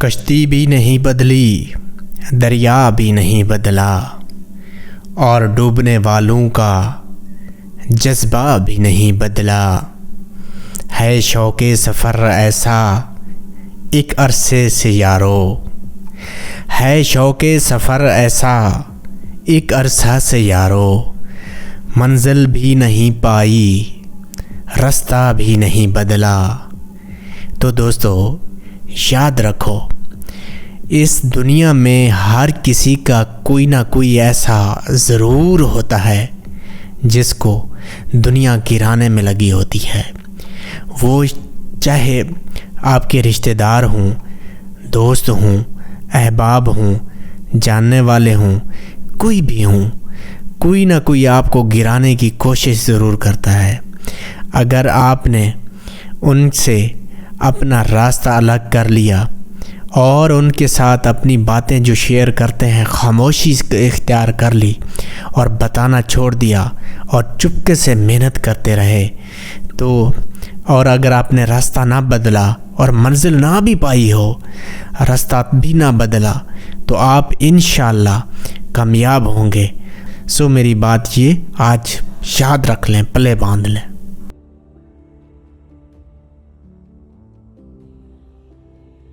कश्ती भी नहीं बदली, दरिया भी नहीं बदला, और डूबने वालों का जज्बा भी नहीं बदला। है शौक़े सफ़र ऐसा एक अरसे से यारो, है शौक़े सफ़र ऐसा एक अरसा से यारो। मंजिल भी नहीं पाई, रास्ता भी नहीं बदला। तो दोस्तों याद रखो, इस दुनिया में हर किसी का कोई ना कोई ऐसा ज़रूर होता है जिसको दुनिया गिराने में लगी होती है। वो चाहे आपके रिश्तेदार हों, दोस्त हों, अहबाब हों, जानने वाले हों, कोई भी हों, कोई ना कोई आपको गिराने की कोशिश ज़रूर करता है। अगर आपने उनसे अपना रास्ता अलग कर लिया और उनके साथ अपनी बातें जो शेयर करते हैं खामोशी इख्तियार कर ली और बताना छोड़ दिया और चुपके से मेहनत करते रहे, तो और अगर आपने रास्ता ना बदला और मंजिल ना भी पाई हो, रास्ता भी ना बदला, तो आप इंशाअल्लाह कामयाब होंगे। सो मेरी बात ये आज याद रख लें, पले बांध लें।